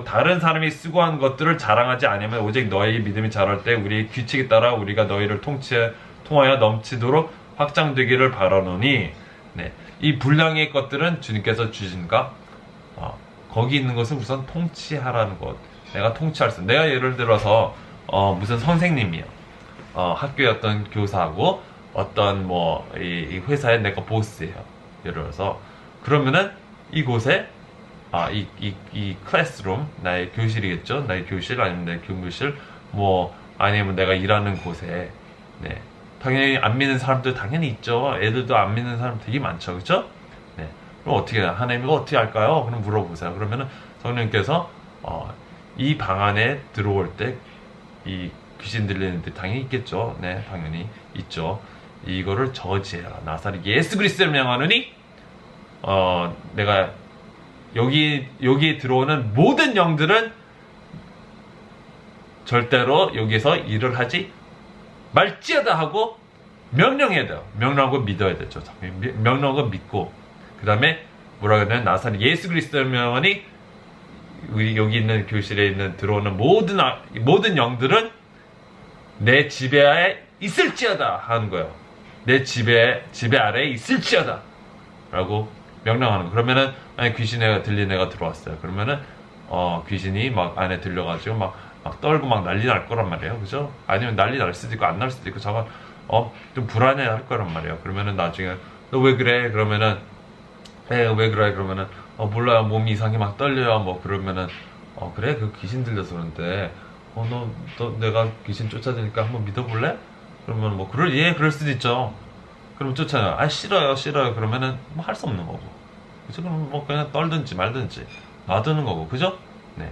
다른 사람이 수고한 것들을 자랑하지 않으면 오직 너희의 믿음이 자랄 때 우리의 규칙에 따라 우리가 너희를 통하여 넘치도록 확장되기를 바라노니. 네. 이 분량의 것들은 주님께서 주신가? 거기 있는 것은 우선 통치하라는 것. 내가 통치할 수. 내가 예를 들어서 무슨 선생님이요. 학교의 어떤 교사하고 어떤 이 회사의 내가 보스예요. 예를 들어서 그러면은 이곳에 이 클래스룸, 나의 교실이겠죠. 나의 교실 아니면 내 교무실 아니면 내가 일하는 곳에 당연히 안 믿는 사람들 당연히 있죠. 애들도 안 믿는 사람 되게 많죠. 그렇죠? 네. 그럼 어떻게 하나님이 어떻게 할까요? 그럼 물어보세요. 그러면은 성령님께서 이 방 안에 들어올 때 이 귀신 들리는 데 당연히 있겠죠. 네, 당연히 있죠. 이거를 저지해라. 나사렛 예수 그리스도를 명하노니 내가 여기에 들어오는 모든 영들은 절대로 여기서 일을 하지 말지어다 하고 명령해야 돼요. 명령하고 믿어야 되죠. 명령하고 믿고 그 다음에 뭐라 그러냐면 나사렛 예수 그리스도를 명하니 우리 여기 있는 교실에 들어오는 모든 영들은 내 지배하에 있을지어다 하는 거예요. 내 지배 아래에 있을지어다 라고 명령하는 거. 그러면은 귀신이 들린 애가 들어왔어요. 그러면은 귀신이 막 안에 들려가지고 막 떨고 막 난리 날 거란 말이에요. 그죠? 아니면 난리 날 수도 있고 안 날 수도 있고 잠깐 좀 불안해 할 거란 말이에요. 그러면은 나중에 너 왜 그래? 그러면은 왜 그래? 그러면은 몰라요. 몸이 이상하게 막 떨려요. 그러면은 그래? 그 귀신 들려서 그런데 너 내가 귀신 쫓아다니까 한번 믿어볼래? 그러면 그럴 수도 있죠. 그럼 쫓아요. 싫어요. 그러면은 할 수 없는 거고. 그죠? 그럼 그냥 떨든지 말든지 놔두는 거고. 그죠? 네.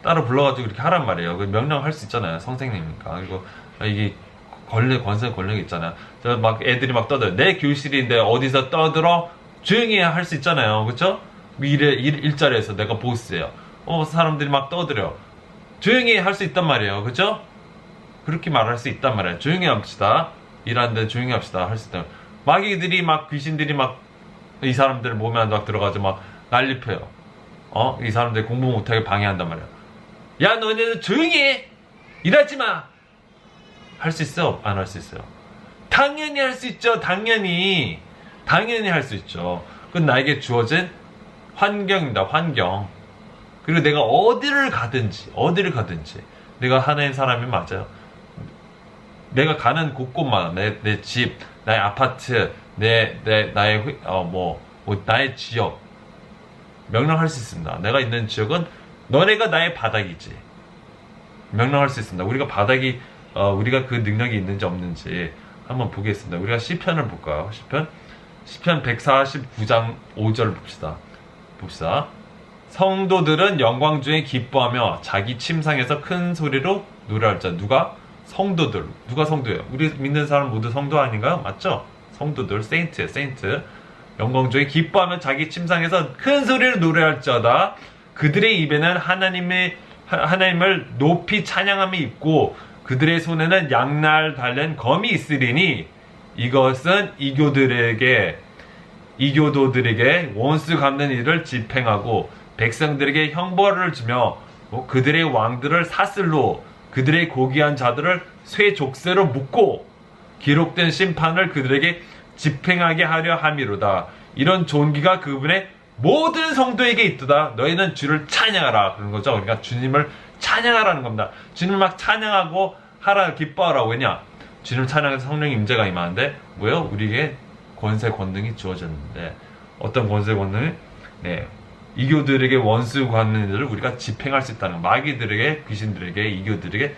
따로 불러가지고 이렇게 하란 말이에요. 명령할 수 있잖아요. 선생님이니까. 그리고 이게 권력이 있잖아요. 애들이 막 떠들어요. 내 교실인데 어디서 떠들어? 조용히 할 수 있잖아요. 그죠? 일자리에서 내가 보스예요. 사람들이 막 떠들어. 조용히 할 수 있단 말이에요. 그죠? 그렇게 말할 수 있단 말이에요. 조용히 합시다. 일하는데 조용히 합시다. 할 수 있다. 마귀들이 막 귀신들이 막 이 사람들 몸에 안 들어가서 막 난리 펴요. 이 사람들 공부 못하게 방해한단 말이야. 야, 너네는 조용히 해! 일하지 마! 할 수 있어? 안 할 수 있어요? 당연히 할 수 있죠. 당연히 할 수 있죠. 그건 나에게 주어진 환경입니다. 환경. 그리고 내가 어디를 가든지 내가 하나의 사람이 맞아요. 내가 가는 곳곳마다 내 집, 나의 아파트, 나의 나의 지역 명령할 수 있습니다. 내가 있는 지역은 너네가 나의 바닥이지. 명령할 수 있습니다. 우리가 바닥이 우리가 그 능력이 있는지 없는지 한번 보겠습니다. 우리가 시편을 볼까요? 시편 149장 5절 봅시다. 성도들은 영광 중에 기뻐하며 자기 침상에서 큰 소리로 노래할 자. 누가? 성도들. 누가 성도예요? 우리 믿는 사람 모두 성도 아닌가요? 맞죠? 성도들, 세인트. 영광 중에 기뻐하며 자기 침상에서 큰 소리로 노래할 자다. 그들의 입에는 하나님을 높이 찬양함이 있고 그들의 손에는 양날 달린 검이 있으리니 이것은 이교도들에게 원수 갚는 일을 집행하고 백성들에게 형벌을 주며 그들의 왕들을 사슬로 그들의 고귀한 자들을 쇠족쇄로 묶고 기록된 심판을 그들에게 집행하게 하려 함이로다. 이런 존귀가 그분의 모든 성도에게 있도다. 너희는 주를 찬양하라. 그런 거죠. 그러니까 주님을 찬양하라는 겁니다. 주님을 막 찬양하고 하라, 기뻐하라고. 왜냐? 주님을 찬양해서 성령의 임재가 임하는데 뭐요? 우리에게 권세 권능이 주어졌는데 어떤 권세 권능이? 이교들에게 원수 갚는 일을 우리가 집행할 수 있다는 거. 마귀들에게, 귀신들에게, 이교들에게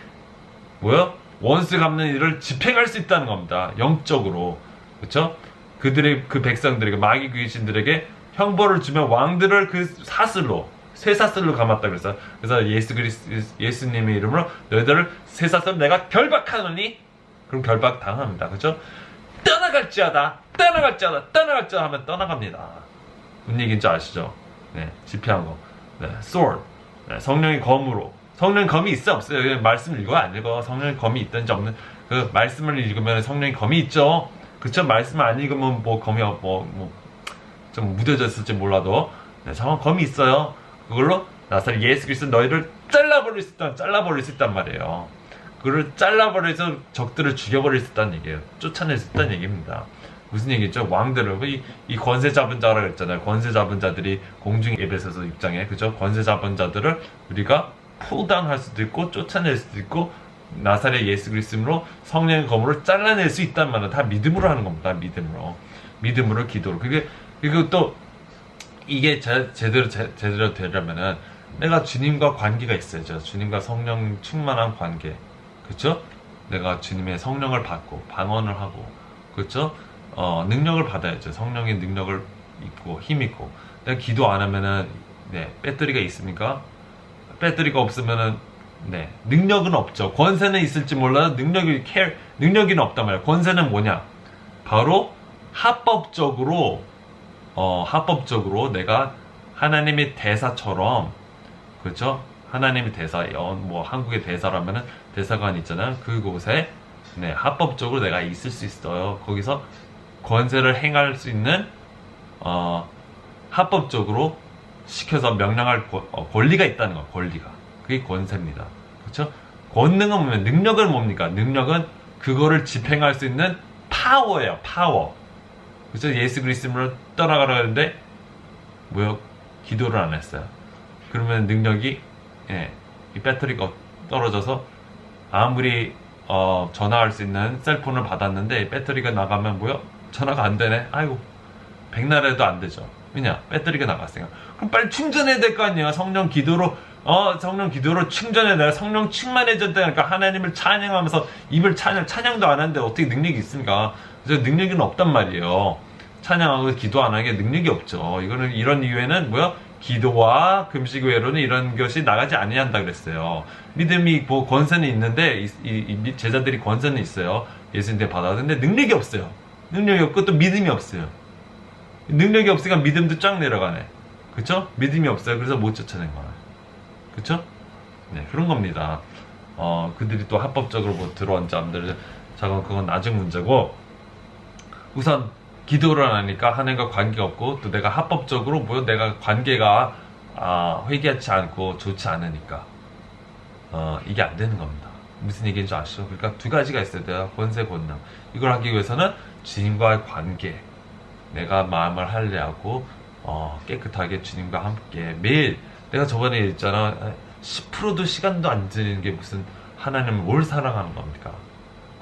뭐요? 원수 갚는 일을 집행할 수 있다는 겁니다. 영적으로. 그렇죠? 그 백성들에게, 마귀 귀신들에게 형벌을 주면 왕들을 그 사슬로, 쇠사슬로 감았다 그래서 예수님의 이름으로 너희들을 쇠사슬로 내가 결박하노니 그럼 결박 당합니다. 그렇죠? 떠나갈지어다 하면 떠나갑니다. 무슨 얘기인지 아시죠? 집회한 거. sword. 성령의 검으로. 성령의 검이 있어 없어요? 말씀을 읽어 안 읽어? 성령의 검이 있든지 없는 그 말씀을 읽으면 성령의 검이 있죠. 그쵸? 말씀을 안 읽으면 검이 좀 무뎌졌을지 몰라도 정말 검이 있어요. 그걸로 나사렛 예수 그리스도 너희를 잘라버릴 수 있단 말이에요. 그를 잘라버려서 적들을 죽여버릴 수 있다는 얘기예요. 쫓아낼 수 있다는 얘기입니다. 무슨 얘기죠? 왕들을 이 권세 잡은 자라고 했잖아요. 권세 잡은 자들이 공중 에베소서 6장에 그죠? 권세 잡은 자들을 우리가 풀다운할 수도 있고 쫓아낼 수도 있고 나사렛 예수 그리스도로 성령의 검으로 잘라낼 수 있단 말은 다 믿음으로 하는 겁니다. 믿음으로 기도로. 그리고 또 이게 제대로 되려면은 내가 주님과 관계가 있어야죠. 주님과 성령 충만한 관계. 그렇죠? 내가 주님의 성령을 받고 방언을 하고 그렇죠? 능력을 받아야죠. 성령의 능력을 있고 힘 있고. 내가 기도 안 하면은 배터리가 있습니까? 배터리가 없으면은 능력은 없죠. 권세는 있을지 몰라도 능력이 없단 말이에요. 권세는 뭐냐? 바로 합법적으로 합법적으로 하나님의 대사처럼 그렇죠? 하나님의 대사, 한국의 대사라면은 대사관 있잖아요. 그곳에 합법적으로 내가 있을 수 있어요. 거기서 권세를 행할 수 있는 합법적으로 시켜서 명령할 권리가 있다는 거. 권리가. 그게 권세입니다. 그렇죠? 권능은 뭐면 능력은 뭡니까? 능력은 그거를 집행할 수 있는 파워예요. 파워. 그래서 예수 그리스도로 떠나가라 하는데 뭐요? 기도를 안 했어요. 그러면 능력이 이 배터리가 떨어져서 아무리 전화할 수 있는 셀폰을 받았는데 배터리가 나가면 뭐요? 전화가 안 되네. 아이고 백날에도 안 되죠. 왜냐? 배터리가 나갔으니까. 그럼 빨리 충전해야 될 거 아니에요. 성령 기도로 충전해. 내가 성령 충만해졌다니까 하나님을 찬양하면서 입을 찬양도 안 하는데 어떻게 능력이 있습니까? 그래서 능력은 없단 말이에요. 찬양하고 기도 안 하게 능력이 없죠. 이런 이유에는 뭐야? 기도와 금식 외로는 이런 것이 나가지 아니한다 그랬어요. 믿음이 권세는 있는데 이 제자들이 권세는 있어요. 예수님께 받았는데 능력이 없어요. 능력이 없고 또 믿음이 없어요. 능력이 없으니까 믿음도 쫙 내려가네. 그쵸? 믿음이 없어요. 그래서 못 쫓아낸 거예요. 그쵸? 네, 그런 겁니다. 그들이 또 합법적으로 뭐 들어온지 안 들어온지 그건 나중 문제고, 우선 기도를 하니까 하나님과 관계가 없고, 또 내가 합법적으로 내가 관계가 회개하지 않고 좋지 않으니까 이게 안 되는 겁니다. 무슨 얘기인지 아시죠? 그러니까 두 가지가 있어야 돼요. 권세, 권능. 이걸 하기 위해서는 주님과의 관계, 내가 마음을 할례하고 깨끗하게 주님과 함께 매일, 내가 저번에 했잖아, 10%도 시간도 안 드리는 게 무슨 하나님을 뭘 사랑하는 겁니까?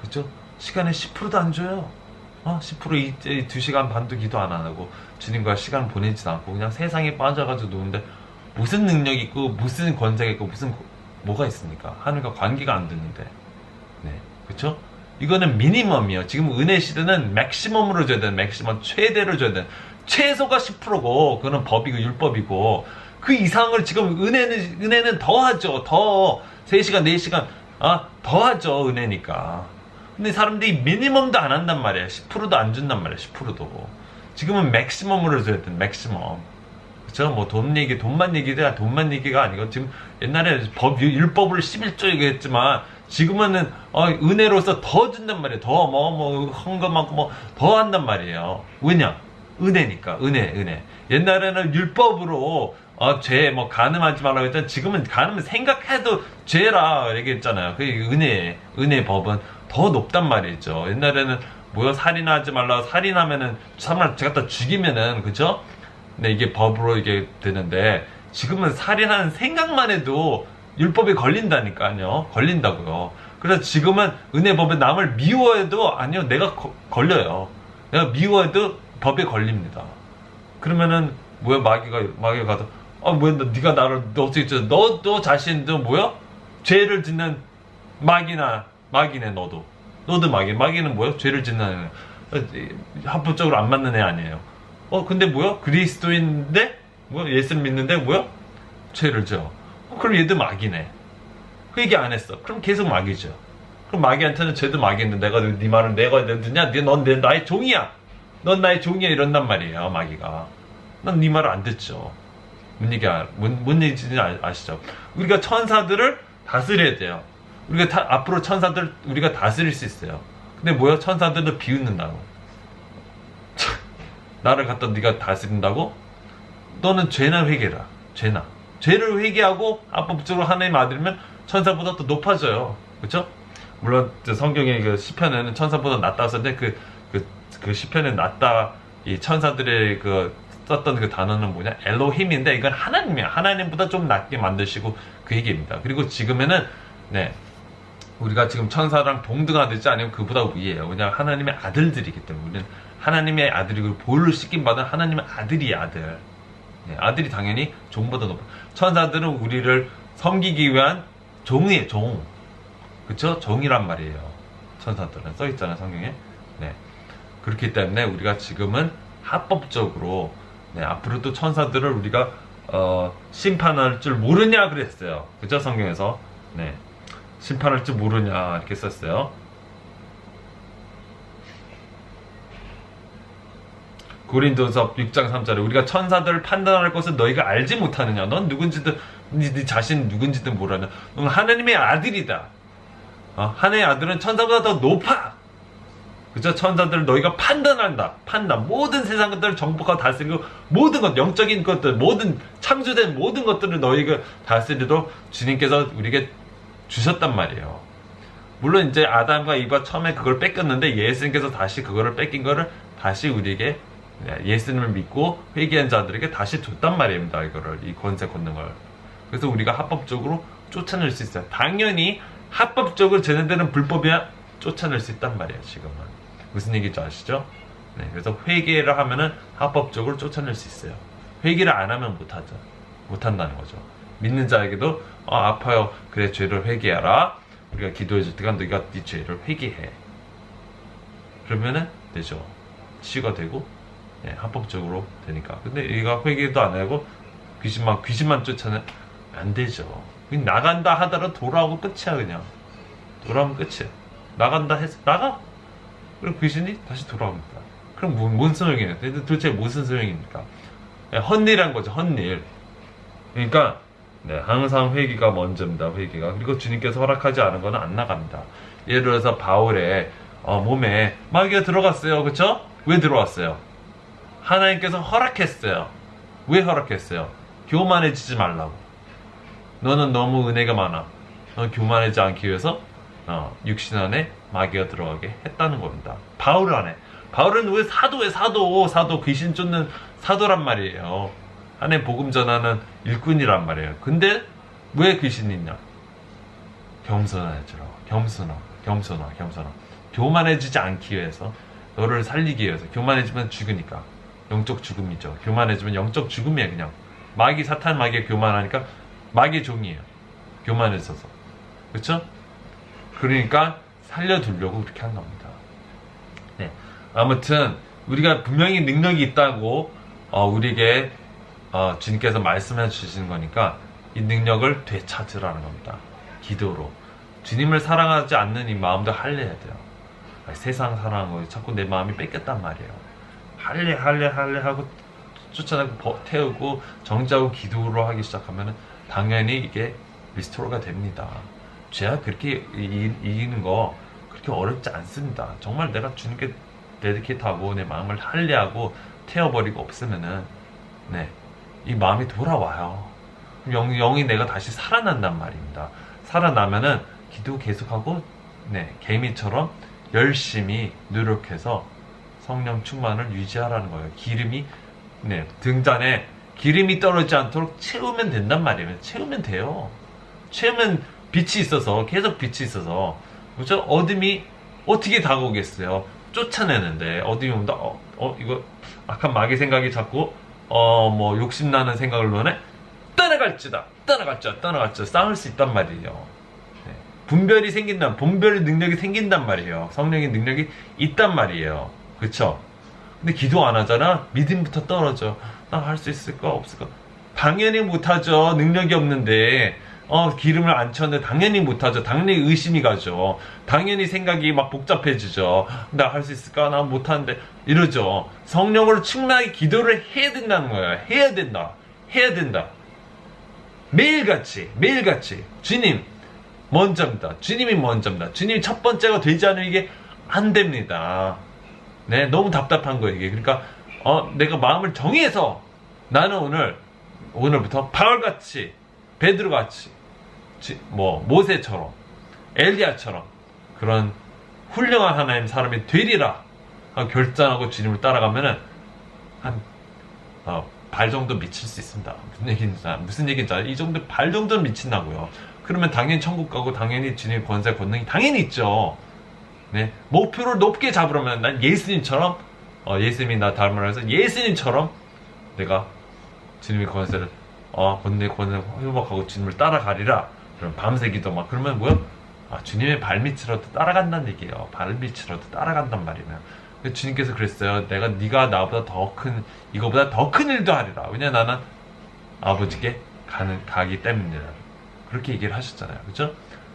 그쵸? 시간에 10%도 안 줘요. 10% 이제 2시간 반도 기도 안 하고 주님과 시간 보내지도 않고 그냥 세상에 빠져가지고 노는데 무슨 능력이 있고 무슨 권세가 있고 뭐가 있습니까? 하나님과 관계가 안 되는데. 네, 그쵸? 이거는 미니멈이에요. 지금 은혜 시대는 맥시멈으로 줘야 되는, 맥시멈 최대로 줘야 되는, 최소가 10%고 그거는 법이고 율법이고, 그 이상을 지금 은혜는 더 하죠. 더 3시간 4시간 더 하죠. 은혜니까. 근데 사람들이 미니멈도 안 한단 말이에요. 10%도 안 준단 말이에요. 10%도. 지금은 맥시멈으로 줘야 돼. 맥시멈. 그쵸? 뭐 돈만 얘기가 아니고, 지금 옛날에 율법을 11조 얘기했지만 지금은 은혜로서 더 준단 말이에요. 더 헌금 많고 더 한단 말이에요. 왜냐? 은혜니까. 은혜. 옛날에는 율법으로 죄 간음하지 말라고 했더니 지금은 간음 생각해도 죄라 얘기했잖아요. 그 은혜 법은 더 높단 말이죠. 옛날에는 살인하지 말라, 살인하면은 사람을 갖다 죽이면은, 그죠? 네, 이게 법으로 이게 되는데, 지금은 살인하는 생각만 해도 율법에 걸린다니까요. 걸린다고요. 그래서 지금은 은혜법에 남을 미워해도, 아니요, 내가 걸려요. 내가 미워해도 법에 걸립니다. 그러면은 마귀가 가서 네가 나를 어떻게 너 자신도 죄를 짓는 마귀네. 너도 마귀는 죄를 짓는 애. 합법적으로 안 맞는 애 아니에요. 근데 그리스도인데 예수를 믿는데 죄를 져. 그럼 얘도 마귀네. 그 얘기 안 했어. 그럼 계속 마귀죠. 그럼 마귀한테는 쟤도 마귀인데 내가 네 말을 내가 듣냐? 넌 나의 종이야. 넌 나의 종이야. 이런단 말이에요. 마귀가. 난 네 말을 안 듣죠. 뭔 얘기인지 아시죠? 우리가 천사들을 다스려야 돼요. 우리가 앞으로 천사들 우리가 다스릴 수 있어요. 근데 천사들도 비웃는다고. 나를 갖다 네가 다스린다고? 너는 죄나 회개라. 죄를 회개하고 합법적으로 하나님 아들이면 천사보다 더 높아져요. 그렇죠? 물론 성경의 그 시편에는 천사보다 낫다 썼는데 그 시편에 낫다, 이 천사들의 썼던 그 단어는 엘로힘인데, 이건 하나님이야. 하나님보다 좀 낫게 만드시고 그 얘기입니다. 그리고 지금에는 우리가 지금 천사랑 동등하듯이 아니면 그보다 위에요. 왜냐하면 하나님의 아들들이기 때문에. 우리는 하나님의 아들이고 보혈로 씻김 받은 하나님의 아들이에요. 아들. 네, 아들이 당연히 종보다 높아. 천사들은 우리를 섬기기 위한 종이에요. 종. 그쵸? 종이란 말이에요. 천사들은 써있잖아요, 성경에. 네. 그렇기 때문에 우리가 지금은 합법적으로, 앞으로 또 천사들을 우리가 심판할 줄 모르냐 그랬어요. 그쵸? 성경에서. 네. 심판할 줄 모르냐 이렇게 썼어요. 고린도서 6장 3절에 우리가 천사들을 판단할 것을 너희가 알지 못하느냐. 넌 누군지도 네 자신 누군지도 모르냐. 넌 하나님의 아들이다. 하나님의 아들은 천사보다 더 높아. 그죠? 천사들을 너희가 판단한다. 모든 세상 것들을 정복하고 다스리고, 모든 것, 영적인 것들, 모든 창조된 모든 것들을 너희가 다스리도록 주님께서 우리에게 주셨단 말이에요. 물론 이제 아담과 이브가 처음에 그걸 뺏겼는데 예수님께서 다시 그거를 뺏긴 거를 다시 우리에게, 예수님을 믿고 회개한 자들에게 다시 줬단 말입니다. 이 권세 걷는 걸. 그래서 우리가 합법적으로 쫓아낼 수 있어요. 당연히 합법적으로 쟤네들은 불법이야 쫓아낼 수 있단 말이에요. 지금은. 무슨 얘기인지 아시죠? 네, 그래서 회개를 하면은 합법적으로 쫓아낼 수 있어요. 회개를 안 하면 못하죠. 못한다는 거죠. 믿는 자에게도 아파요. 그래, 죄를 회개하라. 우리가 기도해 줄 때가 너희가 네 죄를 회개해. 그러면은 되죠. 치유가 되고, 합법적으로 되니까. 근데 얘가 회개도 안 하고 귀신만 쫓아내 안 되죠. 그냥 나간다 하더라도 돌아오고 끝이야. 그냥 돌아오면 끝이야. 나간다 해서 나가. 그럼 귀신이 다시 돌아옵니다. 그럼 뭔 소용이에요? 도대체 무슨 소용입니까? 헛일한 거죠. 헛일. 그러니까 네, 항상 회개가 먼저입니다. 회개가. 그리고 주님께서 허락하지 않은 거는 안 나갑니다. 예를 들어서 바울의 몸에 마귀가 들어갔어요. 그쵸? 왜 들어왔어요? 하나님께서 허락했어요. 왜 허락했어요? 교만해지지 말라고. 너는 너무 은혜가 많아. 넌 교만하지 않기 위해서 육신 안에 마귀가 들어가게 했다는 겁니다. 바울 안에. 바울은 왜 사도에 사도 귀신 쫓는 사도란 말이에요. 하나님 복음 전하는 일꾼이란 말이에요. 근데 왜 귀신이 있냐? 겸손해지라고. 겸손하. 교만해지지 않기 위해서, 너를 살리기 위해서. 교만해지면 죽으니까. 영적 죽음이죠. 교만해지면 영적 죽음이에요. 그냥 사탄 마귀가 교만하니까 마귀의 종이에요. 교만해져서. 그렇죠? 그러니까 살려두려고 그렇게 한 겁니다. 네. 아무튼 우리가 분명히 능력이 있다고 우리에게 주님께서 말씀해 주시는 거니까 이 능력을 되찾으라는 겁니다. 기도로. 주님을 사랑하지 않는 이 마음도 할례해야 돼요. 세상 사랑한 거 자꾸 내 마음이 뺏겼단 말이에요. 할례 하고 쫓아내고 태우고 정지하고 기도로 하기 시작하면 당연히 이게 리스토어가 됩니다. 죄가 그렇게 이기는 거 그렇게 어렵지 않습니다. 정말 내가 주님께 데디케이트하고 내 마음을 할례하고 태워버리고 없으면은 이 마음이 돌아와요. 영이 내가 다시 살아난단 말입니다. 살아나면은 기도 계속하고 개미처럼 열심히 노력해서 성령 충만을 유지하라는 거예요. 기름이 등잔에 기름이 떨어지지 않도록 채우면 된단 말이에요. 채우면 돼요. 채우면 빛이 있어서, 계속 빛이 있어서, 그렇죠? 어둠이 어떻게 다가오겠어요? 쫓아내는데 어둠이 온다. 이거 악한 마귀 생각이 자꾸 욕심나는 생각을 넣네. 떠나갈지다. 싸울 수 있단 말이에요. 분별이 분별의 능력이 생긴단 말이에요. 성령의 능력이 있단 말이에요. 그쵸? 근데 기도 안 하잖아? 믿음부터 떨어져. 나 할 수 있을까? 없을까? 당연히 못하죠. 능력이 없는데. 기름을 안 쳤는데 당연히 못하죠. 당연히 의심이 가죠. 당연히 생각이 막 복잡해지죠. 나 할 수 있을까? 나 못하는데. 이러죠. 성령으로 충만하게 기도를 해야 된다는 거예요. 해야 된다. 매일같이. 주님, 먼저입니다. 주님이 먼저입니다. 주님이 첫 번째가 되지 않으면 이게 안 됩니다. 너무 답답한 거예요, 이게. 그러니까, 내가 마음을 정해서 나는 오늘부터 바울같이, 베드로같이, 모세처럼, 엘리야처럼 그런 훌륭한 하나님 사람이 되리라 결단하고 주님을 따라가면은 발 정도 미칠 수 있습니다. 무슨 얘기인지 알아요? 이 정도 발 정도는 미친다고요. 그러면 당연히 천국 가고 당연히 주님의 권세 권능이 당연히 있죠. 목표를 높게 잡으려면 난 예수님처럼 예수님이 나 닮으라 해서 예수님처럼 내가 주님의 권세를 권세 회복하고 주님을 따라가리라. 그럼 밤새 기도 막 그러면 뭐야? 주님의 발밑이라도 따라간다는 얘기예요. 발밑이라도 따라간단 말이에요. 주님께서 그랬어요. 네가 나보다 이거보다 더 큰 일도 하리라. 왜냐 나는 아버지께 가기 때문이라. 그렇게 얘기를 하셨잖아요. 그죠?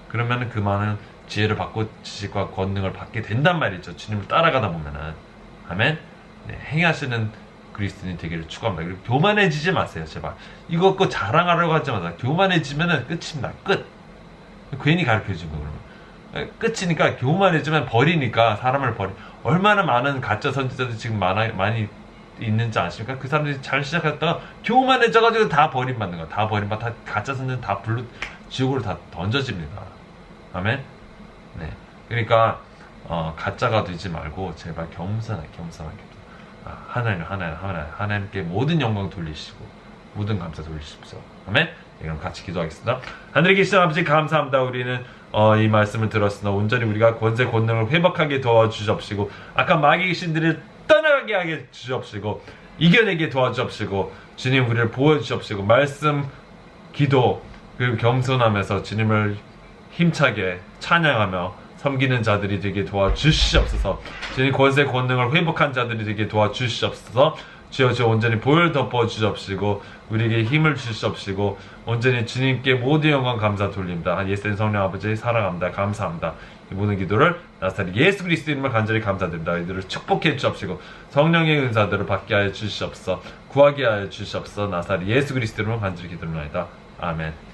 그러면은 그 많은 지혜를 받고 지식과 권능을 받게 된단 말이죠. 주님을 따라가다 보면은. 아멘. 행하시는 그리스도인 되기를 축원합니다. 그리고 교만해지지 마세요. 제발. 이거 갖고 자랑하려고 하지 마세요. 교만해지면은 끝입니다. 끝. 괜히 가르쳐준 거 그러면. 끝이니까 교만해지면 버리니까 사람을 얼마나 많은 가짜 선지자들이 지금 많이 있는지 아십니까? 그 사람들이 잘 시작했다가 교만해져가지고 다 버림받는 거야. 다 가짜 선지자 다 지옥으로 다 던져집니다. 아멘. 그러니까 가짜가 되지 말고 제발 겸손하게. 하나님께 모든 영광 돌리시고 모든 감사 돌리십시오. 아멘. 그럼 같이 기도하겠습니다. 하늘에 계신 아버지 감사합니다. 우리는 이 말씀을 들었으나 온전히 우리가 권세 권능을 회복하게 도와주시옵시고 악한 마귀 귀신들을 떠나가게 하게 주시옵시고 이겨내게 도와주옵시고 주님 우리를 보여주시옵시고 말씀 기도 그리고 겸손하면서 주님을 힘차게 찬양하며 섬기는 자들이 되게 도와주시옵소서. 주님 권세 권능을 회복한 자들이 되게 도와주시옵소서. 주여 저 온전히 보혈 덮어 주옵시고 우리에게 힘을 주시옵시고 온전히 주님께 모든 영광 감사 돌립니다. 예수님 성령 아버지 사랑합니다. 감사합니다. 이 모든 기도를 나사렛 예수 그리스도 이름을 간절히 감사드립니다. 이들을 축복해 주옵시고 성령의 은사들을 받게 하여 주시옵소서. 구하게 하여 주시옵소서. 나사렛 예수 그리스도 이름을 간절히 기도합니다. 아멘.